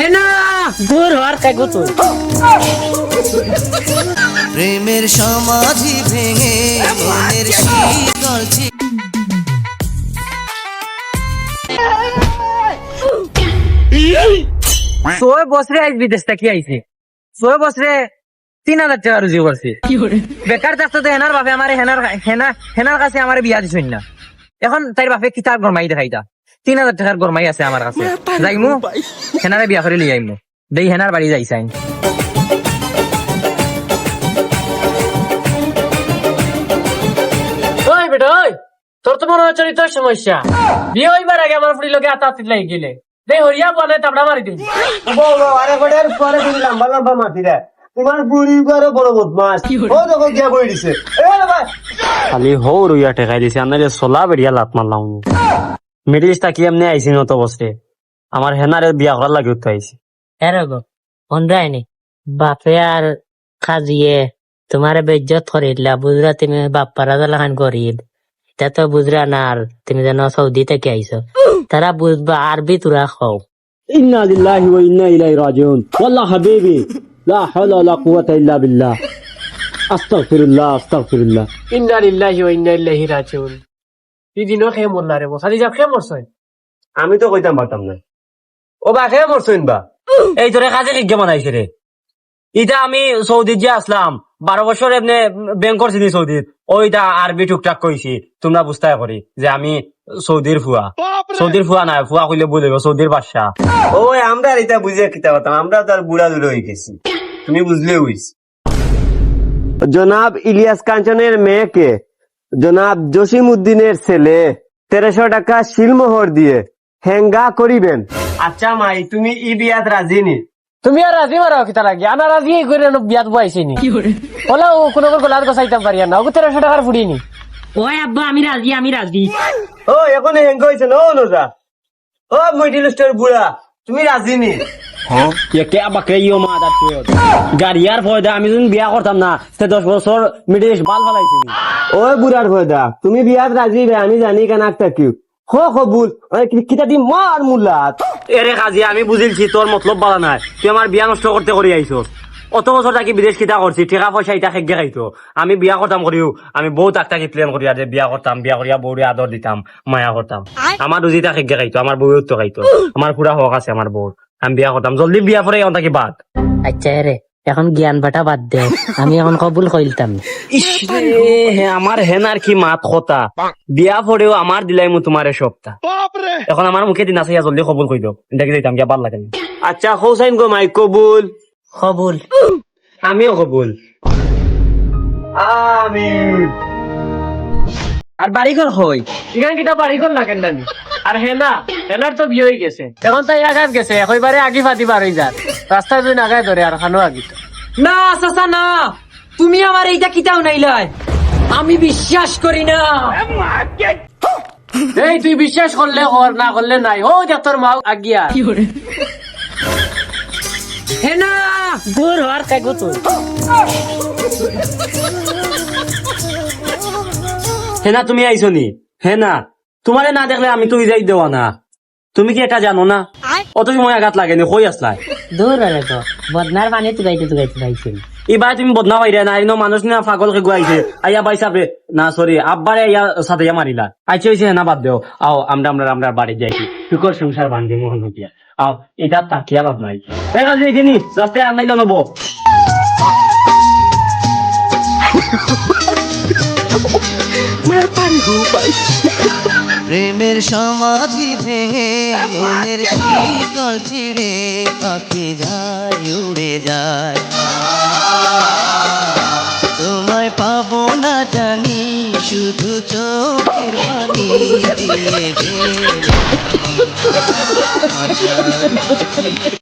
হেনা দূর হওয়ার কাগো তো প্রেমের সমাধি ভেঙে মনের শীতল ছয় বছরে আজ বিদেশ থেকে আইছে 6 বছরে 3,000 টাকা রুজি করছে বেকার থাকতে তো হেনার বাপে আমার হেনার কাছে আমার বিয়া দিছই না এখন তাই বাপে কিতাব গরমাই দেখাইতা 3,000 টাকার গরমাই আছে আমার কাছে যাইমু হেনারে বিয়া করে লিয়ে আইমু দেই হেনার বাড়ি যাইছাইন ওই বেটা ওই তোর তো মনে হচ্ছে তোর সমস্যা বিয়ে হইবার আগে আমার ফুড়ি লোকে আতাতিত লাগি গেলে দেই হরিয়া বলে তাবড়া মারি দিবি আরে বড়ের পরে তুমি লম্বা লম্বা মাতি রে তোমার বুড়ি করে বড় বদমাস ও দেখো গিয়া বই দিছে খালি হৌ রুইয়া টেকাই দিছে আনারে সোলা বেড়িয়া লাত মারলাম মেডিসটা কি এমনি আইসি নত বসরে আমার হেনারে বিয়া করার লাগে উঠতে আইসি হ্যাঁ গো অন্ধ্রায়নি বাপে আর খাজিয়ে তোমার বেজ্জত করিলা বুঝরা তুমি বাপ্পারা লাগান করিল এটা তো বুঝরা না আর তুমি যেন সৌদি থেকে আইছো তারা বুঝবা আরবি তোরা খাও ইন্না লিল্লাহি ওয়া ইন্না ইলাইহি রাজিউন ওয়াল্লাহ হাবিবি লা হাওলা ওয়ালা কুওয়াতা ইল্লা বিল্লাহ আস্তাগফিরুল্লাহ আস্তাগফিরুল্লাহ ইন্না লিল্লাহি ওয়া ইন্না ইলাইহি রাজিউন দিদিনো খেয়ে মরলা রে বসাদি যা খেয়ে মরছই আমি তো কইতাম পারতাম না ও বা খেয়ে মরছইন বা এই তোরে কাজে কি বানাইছে রে ইটা আমি সৌদি যে আসলাম 12 বছর এমনি ব্যাংক করছি সৌদিত ওইটা আরবি টুকটাক কইছি তোমরা বুঝতে পারি যে আমি সৌদির ফুয়া না ফুয়া কইলে বলবে সৌদির বাদশা ওই আমরা আর এটা বুঝে কিতা পারতাম আমরা তো আর বুড়া দুড়ো হয়ে গেছি তুমি বুঝলে হইস জনাব ইলিয়াস কাঞ্চনের মেয়েকে জনাব জসিম উদ্দিনের ছেলে 1300 টাকা শিলমোহর দিয়ে হেঙ্গা করিবেন আচ্ছা মাই তুমি ই বিয়াত রাজি নি তুমি আর রাজি মারাও কিতা লাগে আনা রাজি করে বিয়াত বইছিনি ওলা ও কোন কোন গলার গোসাইতাম পারিয়া না ও 1300 টাকার ফুড়িনি ওই আব্বা আমি রাজি ও এখন হেঙ্গা হইছে না ও নজা ও মিডল স্টার বুড়া তুমি রাজি নি কে আবাকে ইও মা দাঁত গাড়িয়ার ফয়দা আমি যখন বিয়া করতাম না সে 10 বছর মিডিল বাল ফালাইছি ওই বুড়ার ভয়দা তুমি বিয়াত রাজি বে আমি জানি কেন একটা কিউ হো কবুল কিতা দি মার মুলাত এরে কাজী আমি বুঝিলছি তোর মতলব বালা নাই তুই আমার বিয়া নষ্ট করতে করি আইছ অত বছর থাকি বিদেশ কিতা করছি টাকা পয়সা ইটা খেগে খাইতো আমি বিয়া করতাম করিও আমি বউ তাকি প্লেন করি যে বিয়া করতাম বিয়া করিয়া বউরে আদর দিতাম মায়া করতাম আমার রুজিটা খেগে খাইতো আমার বউ তো খাইতো আমার পুরা হক আছে আমার বউ আমি বিয়া করতাম জলদি বিয়া পরে এখন থাকি বাদ আচ্ছা রে এখন জ্ঞান বাটা বাদ দে আমি এখন কবুল কইলতাম আমার হেনার কি মাত কথা বিয়া পরেও আমার দিলাই মু তোমারে সপ্তাহ এখন আমার মুখে দিন আছে জলদি কবুল কই দাও দেখি দিতাম কি ভাল লাগে আচ্ছা হোসাইন গো মাই কবুল কবুল আমিও কবুল আমিন আর বাড়িঘর হই এখানে কিটা বাড়িঘর না কেন আর হেনার তো বিয়ে হয়ে গেছে এখন তাই আঘাত গেছে একবারে আগি ফাটি বার হয়ে যার রাস্তায় তুই নাগায় ধরে আর খানো আগি না চাচা না তুমি আমার এইটা কিটাও নাইলাই আমি বিশ্বাস করি না এই তুই বিশ্বাস করলে হর না করলে নাই ও যা তোর মা আগিয়া হেনা দূর হওয়ার কাগো তো হেনা তুমি আইছো নি হেনা তোমারে না দেখলে আমি তো যাই দেওয়া না তুমি কি এটা জানো না অত সময় আঘাত লাগেনি কই আসলাই দূর হলে তো বদনার পানি তুগাইতে পাইছিল এবার তুমি বদনা পাইরে না ইনো মানুষ না পাগল কে গুয়াইছে আইয়া বাইসা না সরি আব্বারে ইয়া সাথে মারিলা আইছে হইছে না বাদ দেও আও আমরা বাড়ি যাই সুকর সংসার বান্ধি মোহন দিয়া আও এটা তাকিয়া লাভ নাই দেখা যায় কিনি রাস্তায় আনাইলো নব প্রেমের সমাধি ভেঙে মনের শীতল ছিড়ে পাখি যায় উড়ে যায় তোমায় পাবো না জানি শুধু চোখের পানি দিয়ে